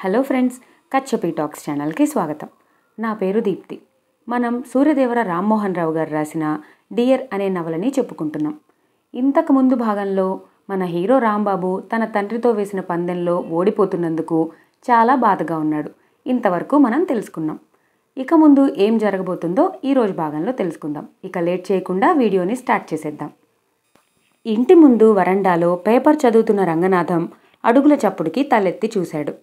Hello friends, Kachchapi talks ఛానల్కి స్వాగతం. నా పేరు దీప్తి. మనం సూర్యదేవర రామ్మోహన్ రావు గారు రాసిన డియర్ అనే నవలని చెప్పుకుంటున్నాం. ఇంతకు ముందు భాగంలో మన హీరో రాంబాబు తన తండ్రితో వేసిన పందెంలో ఓడిపోతున్నందుకు చాలా బాధగా ఉన్నాడు. ఇంతవరకు మనం తెలుసుకున్నాం. ఇక ముందు ఏం జరగబోతుందో ఈరోజు భాగంలో తెలుసుకుందాం. ఇక లేట్ చేయకుండా వీడియోని స్టార్ట్ చేసేద్దాం. ఇంటి ముందు వరండాలో పేపర్ చదువుతున్న రంగనాథం అడుగుల చప్పుడుకి తలెత్తి చూశాడు.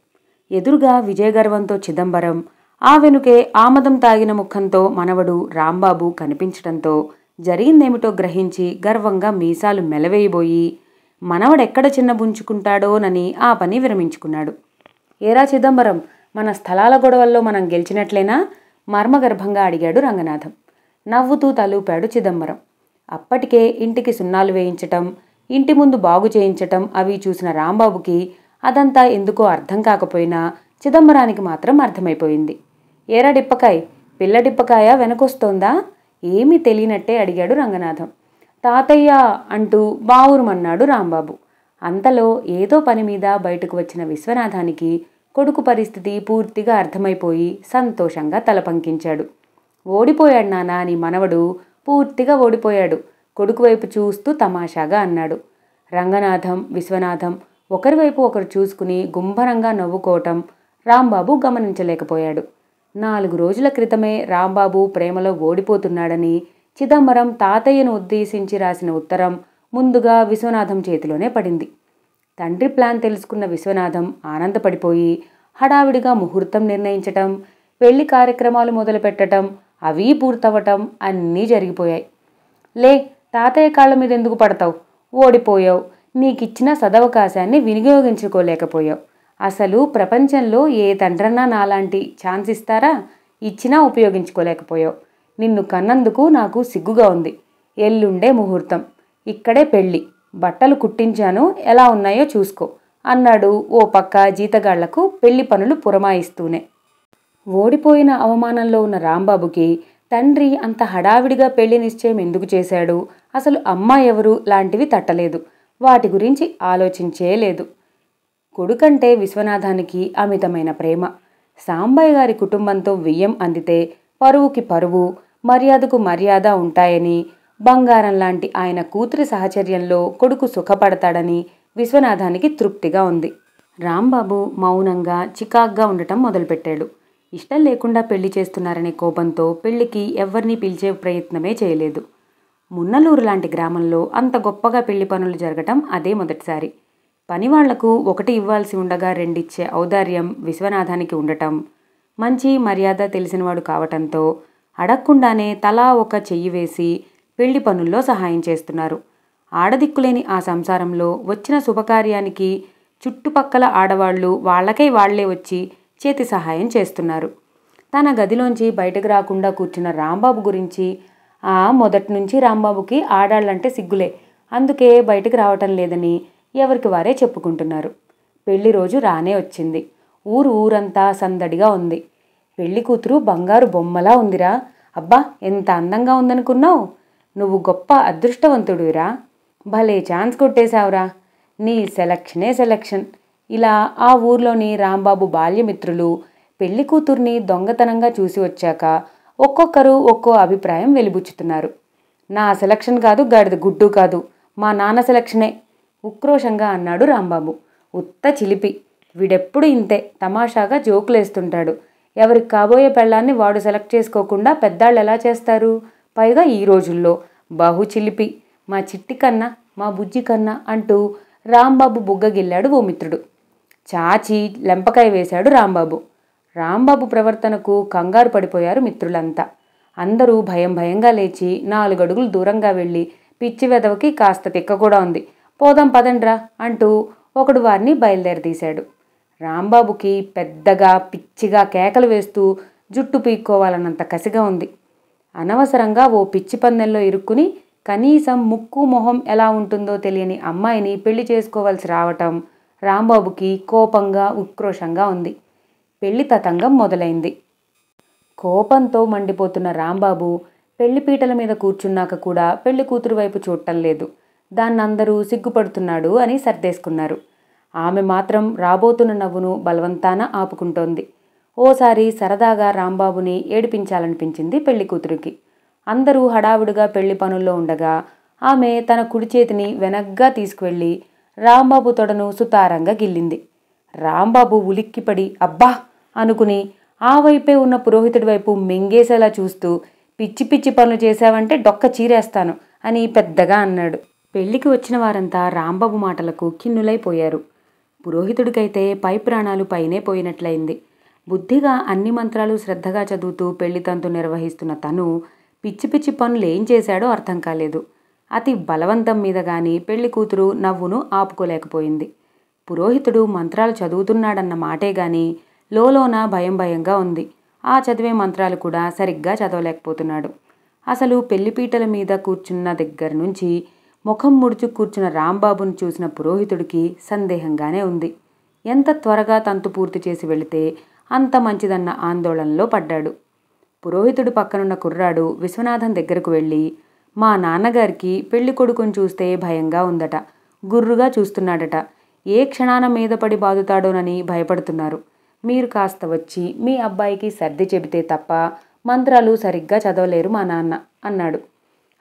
ఎదురుగా విజయగర్వంతో చిదంబరం, ఆ వెనుకే ఆమదం తాగిన ముఖంతో మనవడు రాంబాబు కనిపించటంతో జరిగిందేమిటో గ్రహించి గర్వంగా మీసాలు మెలవేయబోయి మనవడెక్కడ చిన్నబుంచుకుంటాడోనని ఆ పని విరమించుకున్నాడు. ఏరా చిదంబరం, మన స్థలాల గొడవల్లో మనం గెలిచినట్లేనా? మర్మగర్భంగా అడిగాడు రంగనాథం. నవ్వుతూ తలూపాడు చిదంబరం. అప్పటికే ఇంటికి సున్నాలు వేయించటం, ఇంటి ముందు బాగు చేయించటం అవి చూసిన రాంబాబుకి అదంతా ఎందుకో అర్థం కాకపోయినా చిదంబరానికి మాత్రం అర్థమైపోయింది. ఏరా డిప్పకాయ్, పిల్ల డిప్పకాయ వెనకొస్తోందా? ఏమీ తెలియనట్టే అడిగాడు రంగనాథం. తాతయ్య అంటూ బావురుమన్నాడు రాంబాబు. అంతలో ఏదో పని మీద బయటకు వచ్చిన విశ్వనాథానికి కొడుకు పరిస్థితి పూర్తిగా అర్థమైపోయి సంతోషంగా తల పంకించాడు. ఓడిపోయాడు నానా నీ మనవడు, పూర్తిగా ఓడిపోయాడు, కొడుకు వైపు చూస్తూ తమాషాగా అన్నాడు. రంగనాథం, విశ్వనాథం ఒకరివైపు ఒకరు చూసుకుని గుంభనంగా నవ్వుకోవటం రాంబాబు గమనించలేకపోయాడు. 4 రోజుల క్రితమే రాంబాబు ప్రేమలో ఓడిపోతున్నాడని చిదంబరం తాతయ్యను ఉద్దేశించి రాసిన ఉత్తరం ముందుగా విశ్వనాథం చేతిలోనే పడింది. తండ్రి ప్లాన్ తెలుసుకున్న విశ్వనాథం ఆనందపడిపోయి హడావిడిగా ముహూర్తం నిర్ణయించటం, పెళ్లి కార్యక్రమాలు మొదలుపెట్టడం, అవీ పూర్తవటం అన్నీ జరిగిపోయాయి. లే, తాతయ్య కాళ్ళ మీద ఎందుకు పడతావు? ఓడిపోయావు, నీకిచ్చిన సదవకాశాన్ని వినియోగించుకోలేకపోయావు. అసలు ప్రపంచంలో ఏ తండ్రన్నా నాలాంటి ఛాన్స్ ఇస్తారా? ఇచ్చినా ఉపయోగించుకోలేకపోయావు. నిన్ను కన్నందుకు నాకు సిగ్గుగా ఉంది. ఎల్లుండే ముహూర్తం, ఇక్కడే పెళ్ళి, బట్టలు కుట్టించాను, ఎలా ఉన్నాయో చూసుకో అన్నాడు ఓ పక్క జీతగాళ్లకు పెళ్లి పనులు పురమాయిస్తూనే. ఓడిపోయిన అవమానంలో ఉన్న రాంబాబుకి తండ్రి అంత హడావిడిగా పెళ్లి నిశ్చయం ఎందుకు చేశాడు, అసలు అమ్మ ఎవరు లాంటివి తట్టలేదు. వాటి గురించి ఆలోచించే లేదు. కొడుకంటే విశ్వనాథానికి అమితమైన ప్రేమ. సాంబయ్య గారి కుటుంబంతో వియ్యం అందితే పరువుకి పరువు, మర్యాదకు మర్యాద ఉంటాయని, బంగారం లాంటి ఆయన కూతురి సహచర్యంలో కొడుకు సుఖపడతాడని విశ్వనాథానికి తృప్తిగా ఉంది. రాంబాబు మౌనంగా చికాగ్గా ఉండటం మొదలుపెట్టాడు. ఇష్టం లేకుండా పెళ్లి చేస్తున్నారనే కోపంతో పెళ్లికి ఎవ్వరినీ పిలిచే ప్రయత్నమే చేయలేదు. మున్నలూరు లాంటి గ్రామంలో అంత గొప్పగా పెళ్లి పనులు జరగటం అదే మొదటిసారి. పనివాళ్లకు 1 ఇవ్వాల్సి ఉండగా 2 ఇచ్చే ఔదార్యం విశ్వనాథానికి ఉండటం, మంచి మర్యాద తెలిసినవాడు కావటంతో అడగకుండానే తలా ఒక చెయ్యి వేసి పెళ్లి పనుల్లో సహాయం చేస్తున్నారు. ఆడదిక్కులేని ఆ సంసారంలో వచ్చిన శుభకార్యానికి చుట్టుపక్కల ఆడవాళ్లు వాళ్లకై వాళ్లే వచ్చి చేతి సహాయం చేస్తున్నారు. తన గదిలోంచి బయటకు రాకుండా కూర్చున్న రాంబాబు గురించి మొదటి నుంచి రాంబాబుకి ఆడాళ్ళంటే సిగ్గులే, అందుకే బయటకు రావటం లేదని ఎవరికి వారే చెప్పుకుంటున్నారు. పెళ్లి రోజు రానే వచ్చింది. ఊరంతా సందడిగా ఉంది. పెళ్లి కూతురు బంగారు బొమ్మలా ఉందిరా. అబ్బా, ఎంత అందంగా ఉందనుకున్నావు? నువ్వు గొప్ప అదృష్టవంతుడిరా. భలే ఛాన్స్ కొట్టేశావురా. నీ సెలక్షన్. ఇలా ఆ ఊర్లోని రాంబాబు బాల్యమిత్రులు పెళ్లి కూతుర్ని దొంగతనంగా చూసి వచ్చాక ఒక్కొక్కరు ఒక్కో అభిప్రాయం వెలిబుచ్చుతున్నారు. నా సెలక్షన్ కాదు, గాడిద గుడ్డు కాదు, మా నాన్న సెలక్షనే ఉక్రోషంగా అన్నాడు రాంబాబు. ఉత్త చిలిపి, వీడెప్పుడు ఇంతే తమాషాగా జోకులేస్తుంటాడు. ఎవరికి కాబోయే పెళ్ళాన్ని వాడు సెలెక్ట్ చేసుకోకుండా పెద్దాళ్ళు ఎలా చేస్తారు? పైగా ఈ రోజుల్లో బహు చిలిపి, మా చిట్టి కన్నా, మా బుజ్జి కన్నా అంటూ రాంబాబు బుగ్గగిల్లాడు ఓ మిత్రుడు. చాచి లెంపకాయ వేశాడు రాంబాబు. రాంబాబు ప్రవర్తనకు కంగారు పడిపోయారు మిత్రులంతా. అందరూ భయంగా లేచి 4 అడుగులు దూరంగా వెళ్ళి, పిచ్చి వెదవకి కాస్త తిక్క కూడా ఉంది, పోదాం పదండ్రా అంటూ ఒకడు వారిని బయలుదేరదీశాడు. రాంబాబుకి పెద్దగా పిచ్చిగా కేకలు వేస్తూ జుట్టు పీక్కోవాలన్నంత కసిగా ఉంది. అనవసరంగా ఓ పిచ్చి పందెంలో ఇరుక్కుని కనీసం ముక్కు మొహం ఎలా ఉంటుందో తెలియని అమ్మాయిని పెళ్లి చేసుకోవాల్సి రావటం రాంబాబుకి కోపంగా ఉక్రోషంగా ఉంది. పెళ్లి తతంగం మొదలైంది. కోపంతో మండిపోతున్న రాంబాబు పెళ్లిపీటల మీద కూర్చున్నాక కూడా పెళ్లి కూతురు వైపు చూడటం లేదు. దాన్నందరూ సిగ్గుపడుతున్నాడు అని సర్దేసుకున్నారు. ఆమె మాత్రం రాబోతున్న నవ్వును బలవంతాన ఆపుకుంటోంది. ఓసారి సరదాగా రాంబాబుని ఏడిపించాలనిపించింది పెళ్లి కూతురికి. అందరూ హడావుడిగా పెళ్లి పనుల్లో ఉండగా ఆమె తన కుడి చేతిని వెనగ్గా తీసుకువెళ్ళి రాంబాబు తొడను సుతారంగా గిల్లింది. రాంబాబు ఉలిక్కిపడి అబ్బా అనుకుని ఆ వైపే ఉన్న పురోహితుడి వైపు మింగేసేలా చూస్తూ పిచ్చి పిచ్చి పనులు చేశావంటే డొక్క చీరేస్తాను అని పెద్దగా అన్నాడు. పెళ్లికి వచ్చిన వారంతా రాంబాబు మాటలకు ఖిన్నులైపోయారు. పురోహితుడికైతే పై ప్రాణాలు పైనే పోయినట్లయింది. బుద్ధిగా అన్ని మంత్రాలు శ్రద్ధగా చదువుతూ పెళ్లి తంతు నిర్వహిస్తున్న తను పిచ్చి పిచ్చి పనులు ఏం చేశాడో అర్థం కాలేదు. అతి బలవంతం మీద గాని పెళ్లి కూతురు నవ్వును ఆపుకోలేకపోయింది. పురోహితుడు మంత్రాలు చదువుతున్నాడన్న మాటే గాని లోలోన భయం భయంగా ఉంది. ఆ చదివే మంత్రాలు కూడా సరిగ్గా చదవలేకపోతున్నాడు. అసలు పెళ్లిపీటల మీద కూర్చున్న దగ్గర నుంచి ముఖం ముడుచు కూర్చున్న రాంబాబును చూసిన పురోహితుడికి సందేహంగానే ఉంది. ఎంత త్వరగా తంతు పూర్తి చేసి వెళితే అంత మంచిదన్న ఆందోళనలో పడ్డాడు. పురోహితుడు పక్కనున్న కుర్రాడు విశ్వనాథం దగ్గరకు వెళ్ళి, మా నాన్నగారికి పెళ్లి కొడుకుని చూస్తే భయంగా ఉందట, గుర్రుగా చూస్తున్నాడట, ఏ క్షణాన మీద పడి బాదుతాడోనని భయపడుతున్నారు. మీరు కాస్త వచ్చి మీ అబ్బాయికి సర్ది చెబితే తప్ప మంత్రాలు సరిగ్గా చదవలేరు మా నాన్న అన్నాడు.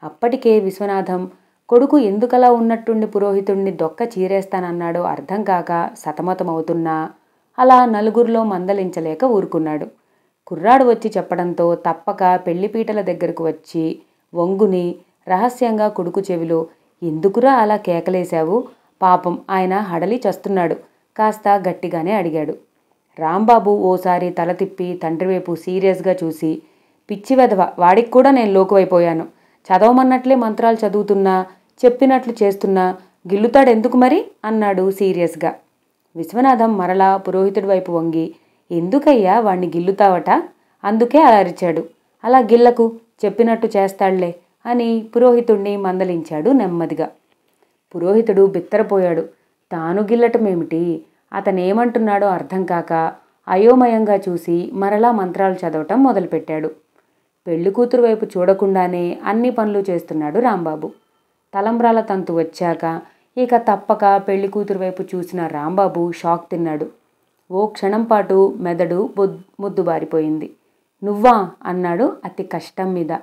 అప్పటికే విశ్వనాథం కొడుకు ఎందుకలా ఉన్నట్టుండి పురోహితుడిని దొక్క చీరేస్తానన్నాడో అర్థం కాక సతమతమవుతున్నా అలా నలుగురిలో మందలించలేక ఊరుకున్నాడు. కుర్రాడు వచ్చి చెప్పడంతో తప్పక పెళ్లిపీటల దగ్గరకు వచ్చి వంగుని రహస్యంగా కొడుకు చెవిలో, ఎందుకురా అలా కేకలేశావు, పాపం ఆయన హడలి చస్తున్నాడు, కాస్త గట్టిగానే అడిగాడు. రాంబాబు ఓసారి తల తిప్పి తండ్రి వైపు సీరియస్గా చూసి, పిచ్చి వెధవ, వాడికి కూడా నేను లోకువైపోయాను, చదవమన్నట్లే మంత్రాలు చదువుతున్నా, చెప్పినట్లు చేస్తున్నా, గిల్లుతాడెందుకు మరి అన్నాడు సీరియస్గా. విశ్వనాథం మరలా పురోహితుడి వైపు వంగి, ఎందుకయ్యా వాణ్ణి గిల్లుతావట, అందుకే అలా అరిచాడు, అలా గిల్లకు, చెప్పినట్టు చేస్తాళ్లే అని పురోహితుడిని మందలించాడు నెమ్మదిగా. పురోహితుడు బిత్తరపోయాడు. తాను గిల్లటమేమిటి, అతనేమంటున్నాడో అర్థం కాక అయోమయంగా చూసి మరలా మంత్రాలు చదవటం మొదలుపెట్టాడు. పెళ్లికూతురు వైపు చూడకుండానే అన్ని పనులు చేస్తున్నాడు రాంబాబు. తలంబ్రాల తంతు వచ్చాక ఇక తప్పక పెళ్లికూతురు వైపు చూసిన రాంబాబు షాక్ తిన్నాడు. ఓ క్షణం పాటు మెదడు ముద్దుబారిపోయింది. నువ్వా అన్నాడు అతి కష్టం మీద.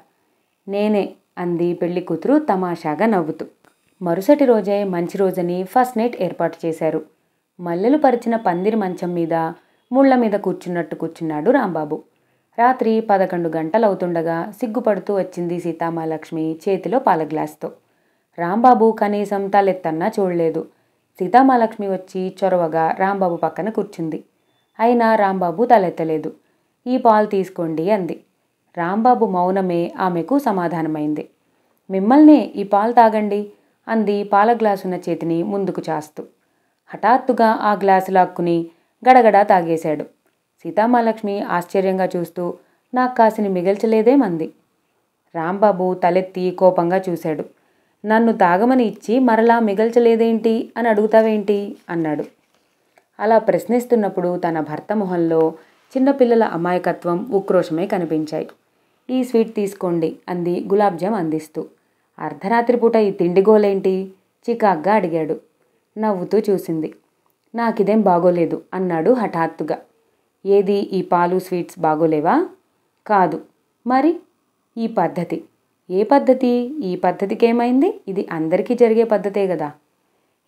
నేనే అంది పెళ్లికూతురు తమాషాగా నవ్వుతూ. మరుసటి రోజే మంచి రోజని ఫస్ట్ నైట్ ఏర్పాటు చేశారు. మల్లెలు పరిచిన పందిరి మంచం మీద ముళ్ల మీద కూర్చున్నట్టు కూర్చున్నాడు రాంబాబు. రాత్రి 11 గంటలవుతుండగా సిగ్గుపడుతూ వచ్చింది సీతామహాలక్ష్మి చేతిలో పాల గ్లాస్తో. రాంబాబు కనీసం తలెత్తన్నా చూడలేదు. సీతామహాలక్ష్మి వచ్చి చొరవగా రాంబాబు పక్కన కూర్చుంది. అయినా రాంబాబు తలెత్తలేదు. ఈ పాలు తీసుకోండి అంది. రాంబాబు మౌనమే ఆమెకు సమాధానమైంది. మిమ్మల్నే, ఈ పాలు తాగండి అంది పాల గ్లాసున్న చేతిని ముందుకు చాస్తూ. హఠాత్తుగా ఆ గ్లాసు లాక్కుని గడగడా తాగేశాడు. సీతామహాలక్ష్మి ఆశ్చర్యంగా చూస్తూ, నాకు కాసిని మిగల్చలేదేమంది. రాంబాబు తలెత్తి కోపంగా చూశాడు. నన్ను తాగమని ఇచ్చి మరలా మిగల్చలేదేంటి అని అడుగుతావేంటి అన్నాడు. అలా ప్రశ్నిస్తున్నప్పుడు తన భర్త మొహంలో చిన్నపిల్లల అమాయకత్వం, ఉక్రోషమే కనిపించాయి. ఈ స్వీట్ తీసుకోండి అంది గులాబ్జామ్ అందిస్తూ. అర్ధరాత్రి పూట ఈ తిండిగోలేంటి చికాగ్గా అడిగాడు. నవ్వుతూ చూసింది. నాకిదేం బాగోలేదు అన్నాడు హఠాత్తుగా. ఏది, ఈ పాలు స్వీట్స్ బాగోలేవా? కాదు. మరి ఈ పద్ధతి? ఏ పద్ధతి? ఈ పద్ధతికేమైంది? ఇది అందరికీ జరిగే పద్ధతే కదా.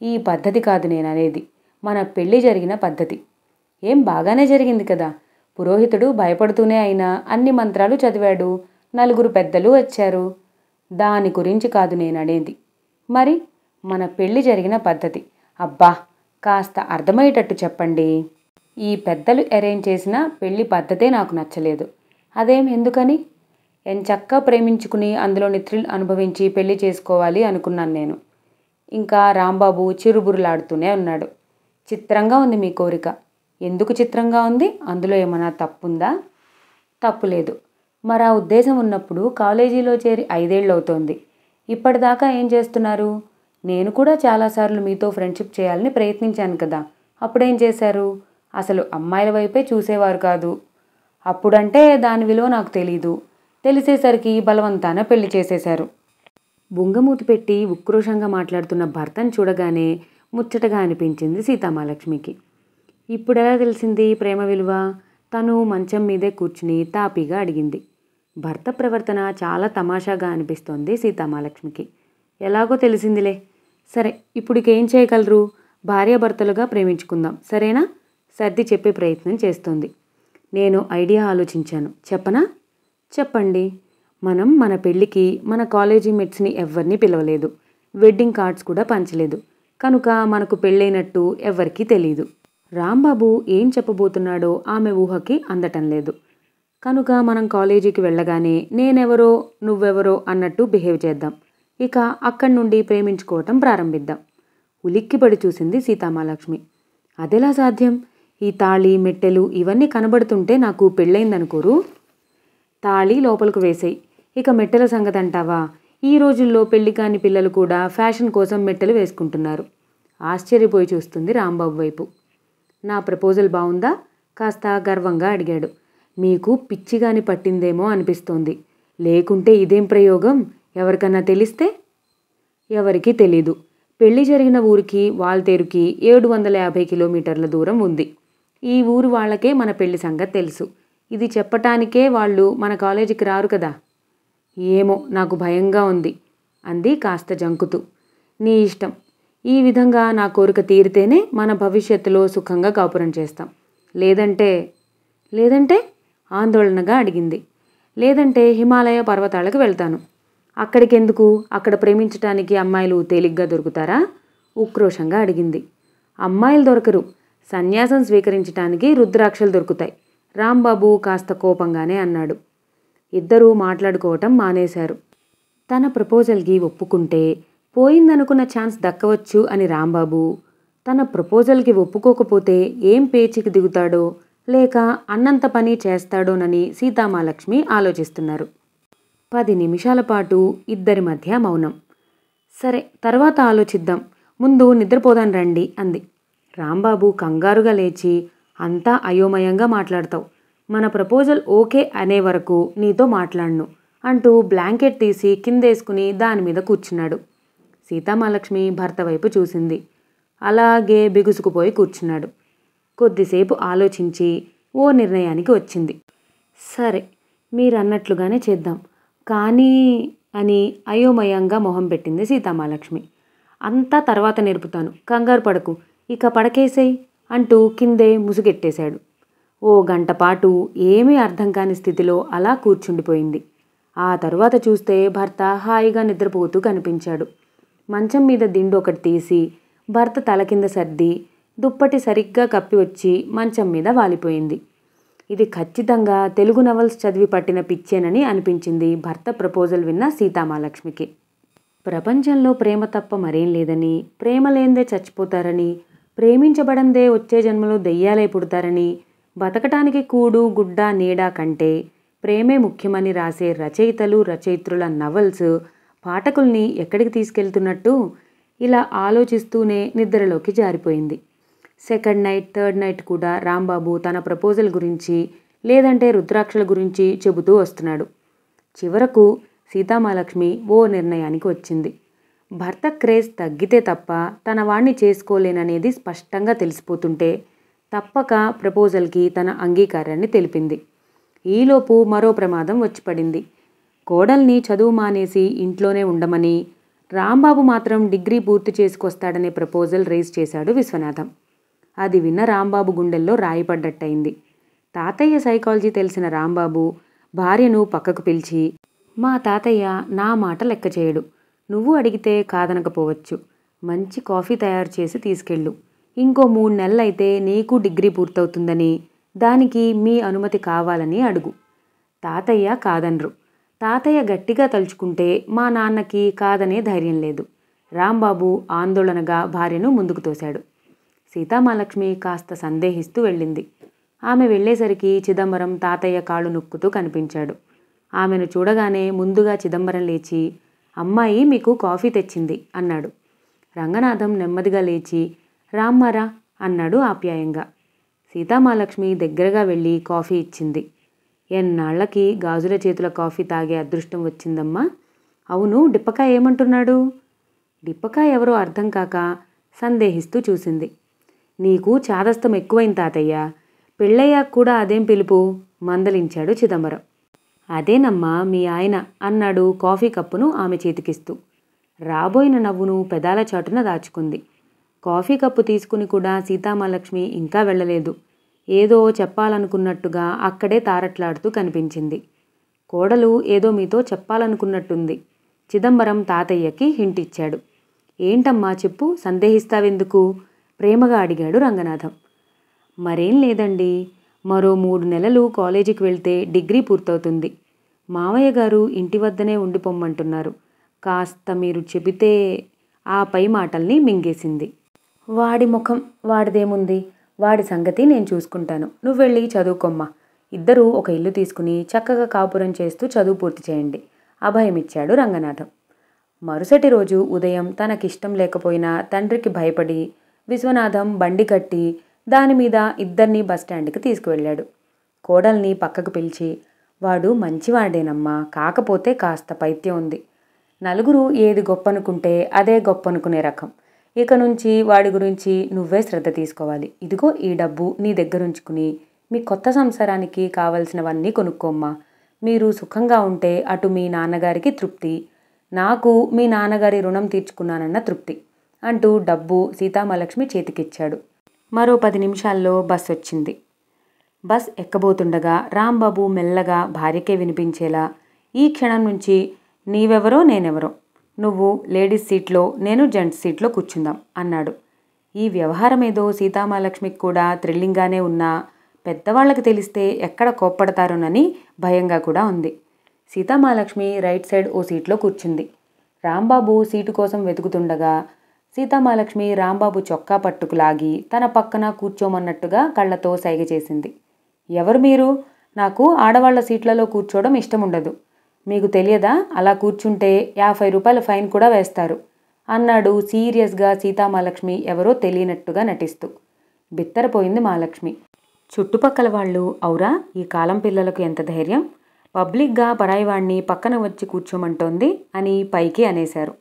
ఈ పద్ధతి కాదు నేననేది, మన పెళ్ళి జరిగిన పద్ధతి. ఏం బాగానే జరిగింది కదా. పురోహితుడు భయపడుతూనే అయినా అన్ని మంత్రాలు చదివాడు, 4 పెద్దలు వచ్చారు. దాని గురించి కాదు నేననేది. మరి మన పెళ్ళి జరిగిన పద్ధతి. అబ్బా, కాస్త అర్థమయ్యేటట్టు చెప్పండి. ఈ పెద్దలు అరేంజ్ చేసిన పెళ్లి పద్ధతే నాకు నచ్చలేదు. అదేం, ఎందుకని? ఎంచక్కా ప్రేమించుకుని అందులోని థ్రిల్ అనుభవించి పెళ్లి చేసుకోవాలి అనుకున్నాను నేను. ఇంకా రాంబాబు చిరుబురులాడుతూనే ఉన్నాడు. చిత్రంగా ఉంది మీ కోరిక. ఎందుకు చిత్రంగా ఉంది? అందులో ఏమన్నా తప్పుందా? తప్పులేదు. మరి ఆ ఉద్దేశం ఉన్నప్పుడు కాలేజీలో చేరి 5 ఏళ్ళు అవుతోంది. ఇప్పటిదాకా ఏం చేస్తున్నారు? నేను కూడా చాలాసార్లు మీతో ఫ్రెండ్షిప్ చేయాలని ప్రయత్నించాను కదా. అప్పుడేం చేశారు? అసలు అమ్మాయిల వైపే చూసేవారు కాదు. అప్పుడంటే దాని విలువ నాకు తెలీదు. తెలిసేసరికి బలవంతాన పెళ్లి చేసేశారు. బుంగమూతి పెట్టి ఉక్రోషంగా మాట్లాడుతున్న భర్తను చూడగానే ముచ్చటగా అనిపించింది సీతామహాలక్ష్మికి. ఇప్పుడెలా తెలిసింది ప్రేమ విలువ? తను మంచం మీదే కూర్చుని తాపీగా అడిగింది. భర్త ప్రవర్తన చాలా తమాషాగా అనిపిస్తోంది సీతామహాలక్ష్మికి. ఎలాగో తెలిసిందిలే. సరే, ఇప్పుడికేం చేయగలరు? భార్యాభర్తలుగా ప్రేమించుకుందాం, సరేనా? సర్ది చెప్పే ప్రయత్నం చేస్తోంది. నేను ఐడియా ఆలోచించాను, చెప్పనా? చెప్పండి. మనం మన పెళ్ళికి మన కాలేజీ మేట్స్ని ఎవ్వరినీ పిలవలేదు, వెడ్డింగ్ కార్డ్స్ కూడా పంచలేదు, కనుక మనకు పెళ్ళైనట్టు ఎవ్వరికీ తెలీదు. రాంబాబు ఏం చెప్పబోతున్నాడో ఆమె ఊహకి అందటం లేదు. కనుక మనం కాలేజీకి వెళ్ళగానే నేనెవరో నువ్వెవరో అన్నట్టు బిహేవ్ చేద్దాం. ఇక అక్కడి నుండి ప్రేమించుకోవటం ప్రారంభిద్దాం. ఉలిక్కిపడి చూసింది సీతామహాలక్ష్మి. అదెలా సాధ్యం? ఈ తాళి మెట్టెలు ఇవన్నీ కనబడుతుంటే నాకు పెళ్ళైందనుకోరు? తాళి లోపలకు వేసేయి, ఇక మెట్టెల సంగతి అంటావా? ఈ రోజుల్లో పెళ్లి కాని పిల్లలు కూడా ఫ్యాషన్ కోసం మెట్టెలు వేసుకుంటున్నారు. ఆశ్చర్యపోయి చూస్తుంది రాంబాబు వైపు. నా ప్రపోజల్ బాగుందా? కాస్త గర్వంగా అడిగాడు. మీకు పిచ్చిగాని పట్టిందేమో అనిపిస్తోంది. లేకుంటే ఇదేం ప్రయోగం? ఎవరికన్నా తెలిస్తే? ఎవరికీ తెలీదు. పెళ్లి జరిగిన ఊరికి వాల్తేరుకి 750 కిలోమీటర్ల దూరం ఉంది. ఈ ఊరు వాళ్ళకే మన పెళ్లి సంగతి తెలుసు. ఇది చెప్పటానికే వాళ్ళు మన కాలేజీకి రారు కదా. ఏమో, నాకు భయంగా ఉంది అంది కాస్త జంకుతూ. నీ ఇష్టం. ఈ విధంగా నా కోరిక తీరితేనే మన భవిష్యత్తులో సుఖంగా కాపురం చేస్తాం. లేదంటే ఆందోళనగా అడిగింది. లేదంటే హిమాలయ పర్వతాలకు వెళ్తాను. అక్కడికెందుకు? అక్కడ ప్రేమించటానికి అమ్మాయిలు తేలిగ్గా దొరుకుతారా? ఉక్రోషంగా అడిగింది. అమ్మాయిలు దొరకరు, సన్యాసం స్వీకరించటానికి రుద్రాక్షలు దొరుకుతాయి రాంబాబు కాస్త కోపంగానే అన్నాడు. ఇద్దరూ మాట్లాడుకోవటం మానేశారు. తన ప్రపోజల్కి ఒప్పుకుంటే పోయిందనుకున్న ఛాన్స్ దక్కవచ్చు అని రాంబాబు, తన ప్రపోజల్కి ఒప్పుకోకపోతే ఏం పేచీకి దిగుతాడో లేక అన్నంత పని చేస్తాడోనని సీతామహాలక్ష్మి ఆలోచిస్తున్నారు. 10 నిమిషాల పాటు ఇద్దరి మధ్య మౌనం. సరే, తర్వాత ఆలోచిద్దాం, ముందు నిద్రపోదాం రండి అంది. రాంబాబు కంగారుగా లేచి, అంతా అయోమయంగా మాట్లాడతావు, మన ప్రపోజల్ ఓకే అనే వరకు నీతో మాట్లాడను అంటూ బ్లాంకెట్ తీసి కిందేసుకుని దానిమీద కూర్చున్నాడు. సీతామహాలక్ష్మి భర్త వైపు చూసింది. అలాగే బిగుసుకుపోయి కూర్చున్నాడు. కొద్దిసేపు ఆలోచించి ఓ నిర్ణయానికి వచ్చింది. సరే, మీరన్నట్లుగానే చేద్దాం, కానీ అని అయోమయంగా మొహం పెట్టింది సీతామహాలక్ష్మి. అంతా తర్వాత నేర్పుతాను, కంగారు పడకు, ఇక పడకేసేయ్ అంటూ కిందే ముసుగెట్టేశాడు. ఓ గంట పాటు ఏమీ అర్థం కాని స్థితిలో అలా కూర్చుండిపోయింది. ఆ తరువాత చూస్తే భర్త హాయిగా నిద్రపోతూ కనిపించాడు. మంచం మీద దిండు ఒకటి తీసి భర్త తల కింద సర్ది దుప్పటి సరిగ్గా కప్పి వచ్చి మంచం మీద వాలిపోయింది. ఇది ఖచ్చితంగా తెలుగు నవల్స్ చదివి పట్టిన పిచ్చేనని అనిపించింది భర్త ప్రపోజల్ విన్న సీతామహాలక్ష్మికి. ప్రపంచంలో ప్రేమ తప్ప మరేం లేదని, ప్రేమ లేందే చచ్చిపోతారని, ప్రేమించబడందే వచ్చే జన్మలో దెయ్యాలై పుడతారని, బతకటానికి కూడు గుడ్డ నీడ కంటే ప్రేమే ముఖ్యమని రాసే రచయితలు రచయిత్రుల నవల్స్ పాఠకుల్ని ఎక్కడికి తీసుకెళ్తున్నట్టు ఇలా ఆలోచిస్తూనే నిద్రలోకి జారిపోయింది. సెకండ్ నైట్, థర్డ్ నైట్ కూడా రాంబాబు తన ప్రపోజల్ గురించి లేదంటే రుద్రాక్షల గురించి చెబుతూ వస్తున్నాడు. చివరకు సీతామహాలక్ష్మి ఓ నిర్ణయానికి వచ్చింది. భర్త క్రేజ్ తగ్గితే తప్ప తన వాణ్ణి చేసుకోలేననేది స్పష్టంగా తెలిసిపోతుంటే తప్పక ప్రపోజల్కి తన అంగీకారాన్ని తెలిపింది. ఈలోపు మరో ప్రమాదం వచ్చి పడింది. కోడల్ని చదువు మానేసి ఇంట్లోనే ఉండమని, రాంబాబు మాత్రం డిగ్రీ పూర్తి చేసుకొస్తాడనే ప్రపోజల్ రేజ్ చేశాడు విశ్వనాథం. అది విన్న రాంబాబు గుండెల్లో రాయిపడ్డట్టయింది. తాతయ్య సైకాలజీ తెలిసిన రాంబాబు భార్యను పక్కకు పిలిచి, మా తాతయ్య నా మాట లెక్క చేయడు, నువ్వు అడిగితే కాదనకపోవచ్చు, మంచి కాఫీ తయారు చేసి తీసుకెళ్ళు, ఇంకో 3 నెలలైతే నీకు డిగ్రీ పూర్తవుతుందని, దానికి మీ అనుమతి కావాలని అడుగు. తాతయ్య కాదనరు. తాతయ్య గట్టిగా తలుచుకుంటే మా నాన్నకి కాదనే ధైర్యం లేదు. రాంబాబు ఆందోళనగా భార్యను ముందుకు తోశాడు. సీతామహాలక్ష్మి కాస్త సందేహిస్తూ వెళ్ళింది. ఆమె వెళ్ళేసరికి చిదంబరం తాతయ్య కాళ్ళు నొక్కుతూ కనిపించాడు. ఆమెను చూడగానే ముందుగా చిదంబరం లేచి, అమ్మాయి మీకు కాఫీ తెచ్చింది అన్నాడు. రంగనాథం నెమ్మదిగా లేచి, రామ్మారా అన్నాడు ఆప్యాయంగా. సీతామహాలక్ష్మి దగ్గరగా వెళ్ళి కాఫీ ఇచ్చింది. ఎన్నాళ్లకి గాజుల చేతుల కాఫీ తాగే అదృష్టం వచ్చిందమ్మా. అవును, డిప్పకాయ ఏమంటున్నాడు? డిప్పకాయ ఎవరో అర్థం కాక సందేహిస్తూ చూసింది. నీకు చాదస్తం ఎక్కువైంది తాతయ్య, పెళ్ళయ్యాక కూడా అదేం పిలుపు మందలించాడు చిదంబరం. అదేనమ్మా మీ ఆయన అన్నాడు కాఫీ కప్పును ఆమె చేతికిస్తూ. రాబోయిన నవ్వును పెదాల చాటున దాచుకుంది. కాఫీ కప్పు తీసుకుని కూడా సీతామహాలక్ష్మి ఇంకా వెళ్ళలేదు. ఏదో చెప్పాలనుకున్నట్టుగా అక్కడే తారట్లాడుతూ కనిపించింది. కోడలు ఏదో మీతో చెప్పాలనుకున్నట్టుంది. చిదంబరం తాతయ్యకి హింట్ ఇచ్చాడు. ఏంటమ్మా చెప్పు, సందేహిస్తావెందుకు ప్రేమగా అడిగాడు రంగనాథం. మరేం లేదండి, మరో 3 నెలలు కాలేజీకి వెళ్తే డిగ్రీ పూర్తవుతుంది. మావయ్య గారు ఇంటి వద్దనే ఉండిపోమ్మంటున్నారు. కాస్త మీరు చెబితే. ఆ పై మాటల్ని మింగేసింది. వాడి ముఖం వాడిదేముంది, వాడి సంగతి నేను చూసుకుంటాను. నువ్వు వెళ్ళి చదువుకోమ్మా. ఇద్దరూ ఒక ఇల్లు తీసుకుని చక్కగా కాపురం చేస్తూ చదువు పూర్తి చేయండి అభయమిచ్చాడు రంగనాథం. మరుసటి రోజు ఉదయం తనకిష్టం లేకపోయినా తండ్రికి భయపడి విశ్వనాథం బండి కట్టి దానిమీద ఇద్దరినీ బస్టాండ్కి తీసుకువెళ్ళాడు. కోడల్ని పక్కకు పిలిచి, వాడు మంచివాడేనమ్మా, కాకపోతే కాస్త పైత్యం ఉంది. నలుగురు ఏది గొప్పనుకుంటే అదే గొప్పనుకునే రకం. ఇక నుంచి వాడి గురించి నువ్వే శ్రద్ధ తీసుకోవాలి. ఇదిగో ఈ డబ్బు నీ దగ్గరుంచుకుని మీ కొత్త సంసారానికి కావలసినవన్నీ కొనుక్కోమ్మా. మీరు సుఖంగా ఉంటే అటు మీ నాన్నగారికి తృప్తి, నాకు మీ నాన్నగారి రుణం తీర్చుకున్నానన్న తృప్తి అంటూ డబ్బు సీతామహాలక్ష్మి చేతికిచ్చాడు. మరో 10 నిమిషాల్లో బస్ వచ్చింది. బస్ ఎక్కబోతుండగా రాంబాబు మెల్లగా భార్యకే వినిపించేలా, ఈ క్షణం నుంచి నీవెవరో నేనెవరో, నువ్వు లేడీస్ సీట్లో నేను జెంట్స్ సీట్లో కూర్చుందాం అన్నాడు. ఈ వ్యవహారమేదో సీతామహాలక్ష్మికి కూడా థ్రిల్లింగ్గానే ఉన్నా పెద్దవాళ్ళకి తెలిస్తే ఎక్కడ కోప్పడతారోనని భయంగా కూడా ఉంది. సీతామహాలక్ష్మి రైట్ సైడ్ ఓ సీట్లో కూర్చుంది. రాంబాబు సీటు కోసం వెతుకుతుండగా సీతామహాలక్ష్మి రాంబాబు చొక్కా పట్టుకు లాగి తన పక్కన కూర్చోమన్నట్టుగా కళ్ళతో సైగ చేసింది. ఎవరు మీరు? నాకు ఆడవాళ్ల సీట్లలో కూర్చోవడం ఇష్టం ఉండదు. మీకు తెలియదా? అలా కూర్చుంటే 50 రూపాయల ఫైన్ కూడా వేస్తారు అన్నాడు సీరియస్గా సీతామహాలక్ష్మి ఎవరో తెలియనట్టుగా నటిస్తూ. బిత్తరపోయింది మహాలక్ష్మి. చుట్టుపక్కల వాళ్ళు, ఔరా ఈ కాలం పిల్లలకు ఎంత ధైర్యం, పబ్లిక్గా పరాయివాణ్ణి పక్కన వచ్చి కూర్చోమంటోంది అని పైకి అనేశారు.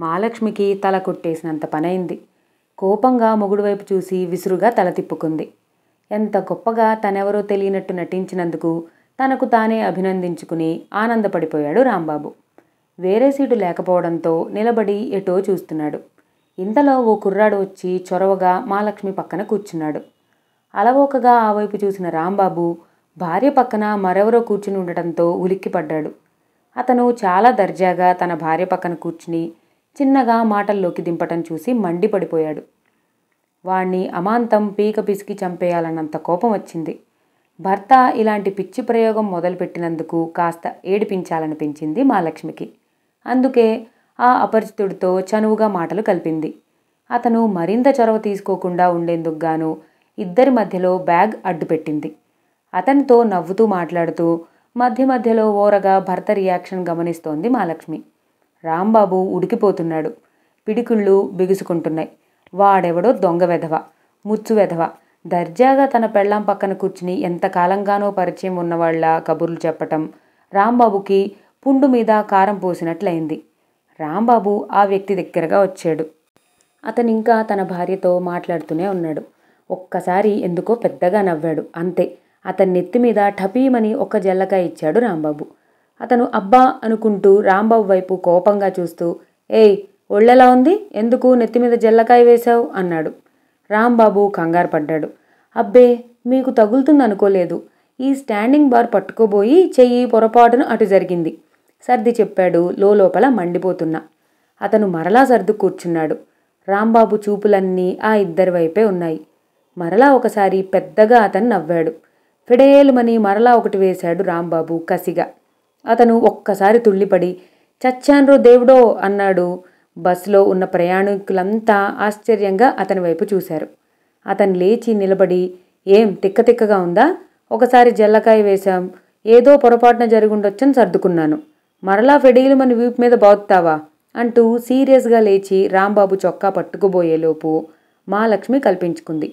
మహాలక్ష్మికి తల కొట్టేసినంత పనైంది. కోపంగా మొగుడు వైపు చూసి విసురుగా తల తిప్పుకుంది. ఎంత గొప్పగా తనెవరో తెలియనట్టు నటించినందుకు తనకు తానే అభినందించుకుని ఆనందపడిపోయాడు రాంబాబు. వేరే సీటు లేకపోవడంతో నిలబడి ఎటో చూస్తున్నాడు. ఇంతలో ఓ కుర్రాడు వచ్చి చొరవగా మహాలక్ష్మి పక్కన కూర్చున్నాడు. అలవోకగా ఆ వైపు చూసిన రాంబాబు భార్య పక్కన మరెవరో కూర్చుని ఉండటంతో ఉలిక్కిపడ్డాడు. అతను చాలా దర్జాగా తన భార్య పక్కన కూర్చుని చిన్నగా మాటల్లోకి దింపటం చూసి మండిపడిపోయాడు. వాణ్ణి అమాంతం పీక పిసికి చంపేయాలన్నంత కోపం వచ్చింది. భర్త ఇలాంటి పిచ్చి ప్రయోగం మొదలుపెట్టినందుకు కాస్త ఏడిపించాలనిపించింది మహాలక్ష్మికి. అందుకే ఆ అపరిచితుడితో చనువుగా మాటలు కలిపింది. అతను మరింత చొరవ తీసుకోకుండా ఉండేందుకు గాను ఇద్దరి మధ్యలో బ్యాగ్ అడ్డుపెట్టింది. అతనితో నవ్వుతూ మాట్లాడుతూ మధ్య మధ్యలో ఓరగా భర్త రియాక్షన్ గమనిస్తోంది మహాలక్ష్మి. రాంబాబు ఉడికిపోతున్నాడు. పిడికుళ్ళు బిగుసుకుంటున్నాయి. వాడెవడో దొంగ వెధవ, ముచ్చు వెధవ, దర్జాగా తన పెళ్ళాం పక్కన కూర్చుని ఎంతకాలంగానో పరిచయం ఉన్నవాళ్ల కబుర్లు చెప్పటం రాంబాబుకి పుండు మీద కారం పోసినట్లయింది. రాంబాబు ఆ వ్యక్తి దగ్గరగా వచ్చాడు. అతనింకా తన భార్యతో మాట్లాడుతూనే ఉన్నాడు. ఒక్కసారి ఎందుకో పెద్దగా నవ్వాడు. అంతే. అతని నెత్తి మీద ఠపీమని ఒక్క జల్లకాయ ఇచ్చాడు రాంబాబు. అతను అబ్బా అనుకుంటూ రాంబాబు వైపు కోపంగా చూస్తూ, ఏయ్ ఒళ్ళెలా ఉంది, ఎందుకు నెత్తిమీద జల్లకాయ వేశావు అన్నాడు. రాంబాబు కంగారు పడ్డాడు. అబ్బే మీకు తగులుతుందనుకోలేదు, ఈ స్టాండింగ్ బార్ పట్టుకోబోయి చెయ్యి పొరపాటున అటు జరిగింది సర్ది చెప్పాడు లోపల మండిపోతున్నా. అతను మరలా సర్దు కూర్చున్నాడు. రాంబాబు చూపులన్నీ ఆ ఇద్దరి వైపే ఉన్నాయి. మరలా ఒకసారి పెద్దగా అతను నవ్వాడు. ఫిడేలుమని మరలా ఒకటి వేశాడు రాంబాబు కసిగా. అతను ఒక్కసారి తుళ్ళిపడి చచ్చాన్రో దేవుడో అన్నాడు. బస్సులో ఉన్న ప్రయాణికులంతా ఆశ్చర్యంగా అతని వైపు చూశారు. అతను లేచి నిలబడి, ఏం తిక్కతిక్కగా ఉందా, ఒకసారి జల్లకాయ వేశాం, ఏదో పొరపాటున జరుగుండొచ్చని సర్దుకున్నాను, మరలా ఫెడీలుమని వీపు మీద బాగుతావా అంటూ సీరియస్గా లేచి రాంబాబు చొక్కా పట్టుకుపోయేలోపు మహాలక్ష్మి కల్పించుకుంది.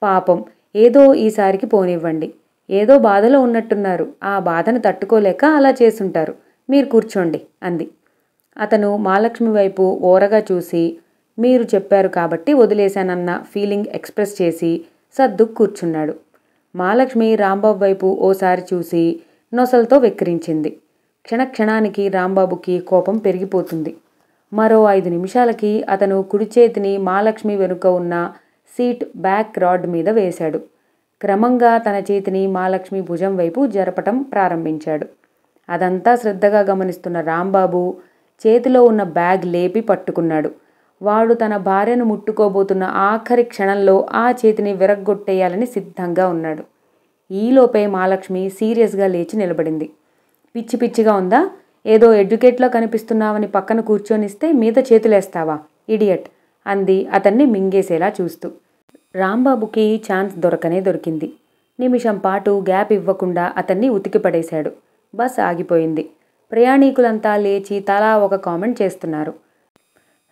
పాపం ఏదో ఈసారికి పోనివ్వండి, ఏదో బాధలో ఉన్నట్టున్నారు, ఆ బాధను తట్టుకోలేక అలా చేసుంటారు, మీరు కూర్చోండి అంది. అతను మహాలక్ష్మి వైపు ఓరగా చూసి, మీరు చెప్పారు కాబట్టి వదిలేశానన్న ఫీలింగ్ ఎక్స్ప్రెస్ చేసి సర్దు కూర్చున్నాడు. మహాలక్ష్మి రాంబాబు వైపు ఓసారి చూసి నొసలతో వెక్కిరించింది. క్షణక్షణానికి రాంబాబుకి కోపం పెరిగిపోతుంది. మరో 5 నిమిషాలకి అతను కుడి చేతిని మహాలక్ష్మి వెనుక ఉన్న సీట్ బ్యాక్ రాడ్ మీద వేశాడు. క్రమంగా తన చేతిని మహాలక్ష్మి భుజం వైపు జరపటం ప్రారంభించాడు. అదంతా శ్రద్ధగా గమనిస్తున్న రాంబాబు చేతిలో ఉన్న బ్యాగ్ లేపి పట్టుకున్నాడు. వాడు తన భార్యను ముట్టుకోబోతున్న ఆఖరి క్షణంలో ఆ చేతిని విరగ్గొట్టేయాలని సిద్ధంగా ఉన్నాడు. ఈలోపే మహాలక్ష్మి సీరియస్గా లేచి నిలబడింది. పిచ్చి పిచ్చిగా ఉందా? ఏదో ఎడ్యుకేట్లో కనిపిస్తున్నావని పక్కన కూర్చొనిస్తే మీద చేతులేస్తావా ఇడియట్ అంది అతన్ని మింగేసేలా చూస్తూ. రాంబాబుకి ఛాన్స్ దొరికింది. నిమిషం పాటు గ్యాప్ ఇవ్వకుండా అతన్ని ఉతికిపడేశాడు. బస్ ఆగిపోయింది. ప్రయాణికులంతా లేచి తలా ఒక కామెంట్ చేస్తున్నారు.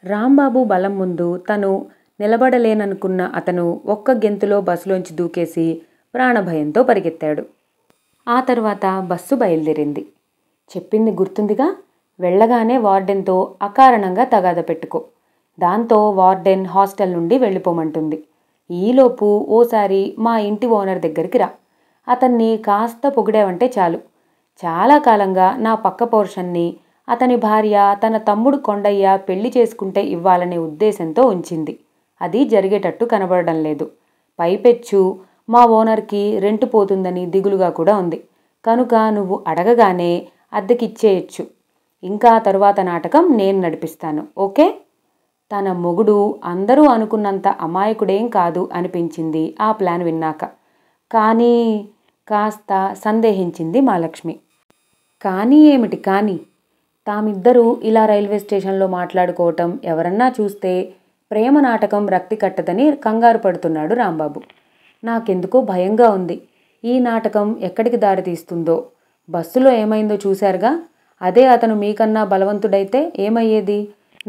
రాంబాబు బలం ముందు తను నిలబడలేననుకున్న అతను ఒక్క గెంతులో బస్సులోంచి దూకేసి ప్రాణభయంతో పరిగెత్తాడు. ఆ తర్వాత బస్సు బయలుదేరింది. చెప్పింది గుర్తుందిగా, వెళ్ళగానే వార్డెన్తో అకారణంగా తగాద పెట్టుకో. దాంతో వార్డెన్ హాస్టల్ నుండి వెళ్ళిపోమంటుంది. ఈలోపు ఓసారి మా ఇంటి ఓనర్ దగ్గరికి రా. అతన్ని కాస్త పొగిడావంటే చాలు. చాలా కాలంగా నా పక్క పోర్షన్ని అతని భార్య తన తమ్ముడు కొండయ్య పెళ్లి చేసుకుంటే ఇవ్వాలనే ఉద్దేశంతో ఉంచింది. అది జరిగేటట్టు కనబడడం లేదు. పైపెచ్చు మా ఓనర్కి రెంట్ పోతుందని దిగులుగా కూడా ఉంది. కనుక నువ్వు అడగగానే అద్దెకిచ్చేయచ్చు. ఇంకా తరువాత నాటకం నేను నడిపిస్తాను. ఓకే? తన మొగుడు అందరూ అనుకున్నంత అమాయకుడేం కాదు అనిపించింది ఆ ప్లాన్ విన్నాక. కానీ కాస్త సందేహించింది మహాలక్ష్మి. కానీ ఏమిటి కానీ? తామిద్దరూ ఇలా రైల్వే స్టేషన్లో మాట్లాడుకోవటం ఎవరన్నా చూస్తే ప్రేమ నాటకం రక్తి కట్టదని కంగారు పడుతున్నాడు రాంబాబు. నాకెందుకో భయంగా ఉంది. ఈ నాటకం ఎక్కడికి దారితీస్తుందో. బస్సులో ఏమైందో చూశారుగా. అదే అతను మీకన్నా బలవంతుడైతే ఏమయ్యేది?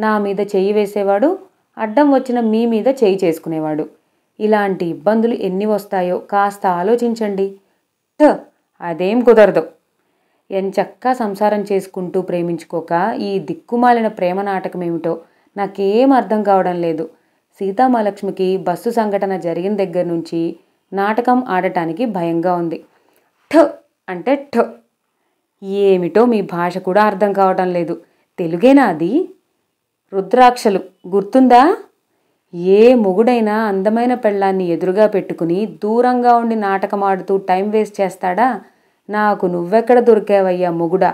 నా మీద చెయ్యి వేసేవాడు, అడ్డం వచ్చిన మీ మీద చెయ్యి చేసుకునేవాడు. ఇలాంటి ఇబ్బందులు ఎన్ని వస్తాయో కాస్త ఆలోచించండి. అదేం కుదరదు. ఎంచక్కా సంసారం చేసుకుంటూ ప్రేమించుకోక ఈ దిక్కుమాలిన ప్రేమ నాటకం ఏమిటో నాకేం అర్థం కావడం లేదు. సీతామహాలక్ష్మికి బస్సు సంఘటన జరిగిన దగ్గర నుంచి నాటకం ఆడటానికి భయంగా ఉంది. అంటే ఏమిటో మీ భాష కూడా అర్థం కావడం లేదు. తెలుగేనా అది? రుద్రాక్షలు గుర్తుందా? ఏ మొగుడైనా అందమైన పెళ్ళాన్ని ఎదురుగా పెట్టుకుని దూరంగా ఉండి నాటకం ఆడుతూ టైం వేస్ట్ చేస్తాడా? నాకు నువ్వెక్కడ దొరికావయ్యా మొగుడా?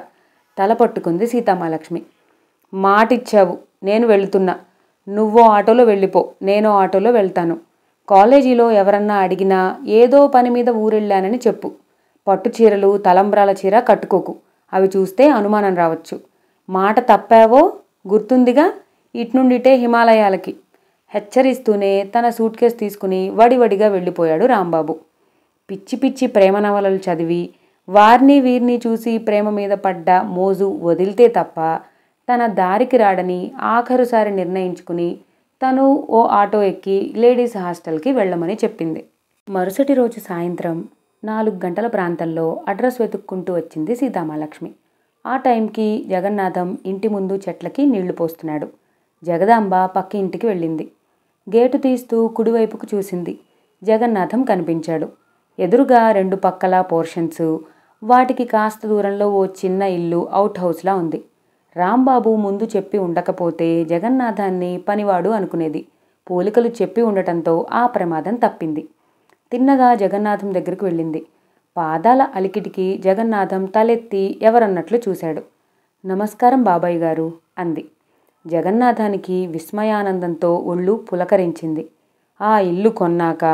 తల పట్టుకుంది సీతామహాలక్ష్మి. మాటిచ్చావు, నేను వెళుతున్నా. నువ్వో ఆటోలో వెళ్ళిపో, నేనో ఆటోలో వెళ్తాను. కాలేజీలో ఎవరన్నా అడిగినా ఏదో పని మీద ఊరెళ్ళానని చెప్పు. పట్టు చీరలు, తలంబ్రాల చీర కట్టుకోకు. అవి చూస్తే అనుమానం రావచ్చు. మాట తప్పావో గుర్తుందిగా, ఇట్నుండిటే హిమాలయాలకి. హెచ్చరిస్తూనే తన సూట్ కేసు తీసుకుని వడివడిగా వెళ్ళిపోయాడు రాంబాబు. పిచ్చి పిచ్చి ప్రేమ నవలలు చదివి వారిని వీరిని చూసి ప్రేమ మీద పడ్డ మోజు వదిలితే తప్ప తన దారికి రాడని ఆఖరుసారి నిర్ణయించుకుని తను ఓ ఆటో ఎక్కి లేడీస్ హాస్టల్కి వెళ్ళమని చెప్పింది. మరుసటి రోజు సాయంత్రం 4 గంటల ప్రాంతంలో అడ్రస్ వెతుక్కుంటూ వచ్చింది సీతామహాలక్ష్మి. ఆ టైంకి జగన్నాథం ఇంటి ముందు చెట్లకి నీళ్లు పోస్తున్నాడు. జగదాంబ పక్క ఇంటికి వెళ్ళింది. గేటు తీస్తూ కుడివైపుకు చూసింది. జగన్నాథం కనిపించాడు. ఎదురుగా 2 పక్కల పోర్షన్స్, వాటికి కాస్త దూరంలో ఓ చిన్న ఇల్లు అవుట్ హౌస్లా ఉంది. రాంబాబు ముందు చెప్పి ఉండకపోతే జగన్నాథాన్ని పనివాడు అనుకునేది. పోలికలు చెప్పి ఉండటంతో ఆ ప్రమాదం తప్పింది. తిన్నగా జగన్నాథం దగ్గరకు వెళ్ళింది. పాదాల అలికిటికి జగన్నాథం తలెత్తి ఎవరన్నట్లు చూశాడు. నమస్కారం బాబాయ్ గారు అంది. జగన్నాథానికి విస్మయానందంతో ఒళ్ళు పులకరించింది. ఆ ఇల్లు కొన్నాక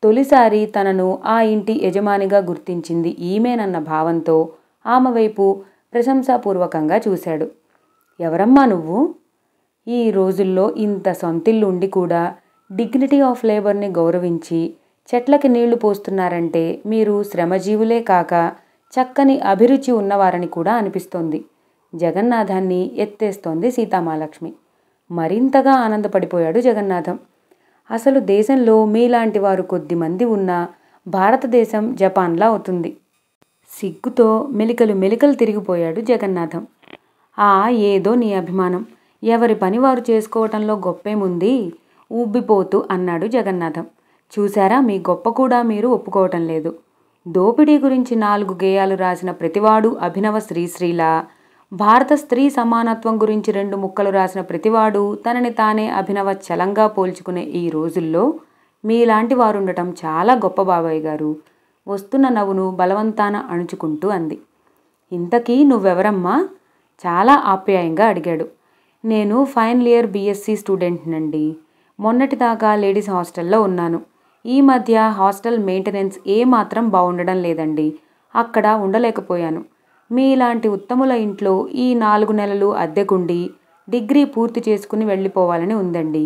తొలిసారి తనను ఆ ఇంటి యజమానిగా గుర్తించింది ఈమెనన్న భావంతో ఆమె వైపు ప్రశంసాపూర్వకంగా చూశాడు. ఎవరమ్మా నువ్వు? ఈ రోజుల్లో ఇంత సొంతిల్లు ఉండి కూడా డిగ్నిటీ ఆఫ్ లేబర్ని గౌరవించి చెట్లకి నీళ్లు పోస్తున్నారంటే మీరు శ్రమజీవులే కాక చక్కని అభిరుచి ఉన్నవారని కూడా అనిపిస్తోంది. జగన్నాథాన్ని ఎత్తేస్తోంది సీతామహాలక్ష్మి. మరింతగా ఆనందపడిపోయాడు జగన్నాథం. అసలు దేశంలో మీలాంటి వారు కొద్దిమంది ఉన్న భారతదేశం జపాన్లా అవుతుంది. సిగ్గుతో మెలికలు తిరిగిపోయాడు జగన్నాథం. ఏదో నీ అభిమానం. ఎవరి పని వారు చేసుకోవటంలో గొప్పేముంది, ఊబ్బిపోతూ అన్నాడు జగన్నాథం. చూశారా, మీ గొప్ప కూడా మీరు ఒప్పుకోవటం లేదు. దోపిడీ గురించి 4 గేయాలు రాసిన ప్రతివాడు అభినవ శ్రీశ్రీలా, భారత స్త్రీ సమానత్వం గురించి 2 ముక్కలు రాసిన ప్రతివాడు తనని తానే అభినవ చలంగా పోల్చుకునే ఈ రోజుల్లో మీలాంటి వారుండటం చాలా గొప్ప బాబాయ్ గారు. వస్తున్న నవ్వును బలవంతాన అణుచుకుంటూ అంది. ఇంతకీ నువ్వెవరమ్మా? చాలా ఆప్యాయంగా అడిగాడు. నేను ఫైనల్ ఇయర్ బీఎస్సీ స్టూడెంట్నండి. మొన్నటిదాకా లేడీస్ హాస్టల్లో ఉన్నాను. ఈ మధ్య హాస్టల్ మెయింటెనెన్స్ ఏమాత్రం బాగుండడం లేదండి. అక్కడ ఉండలేకపోయాను. మీలాంటి ఉత్తముల ఇంట్లో ఈ 4 నెలలు అద్దెకుండి డిగ్రీ పూర్తి చేసుకుని వెళ్ళిపోవాలని ఉందండి.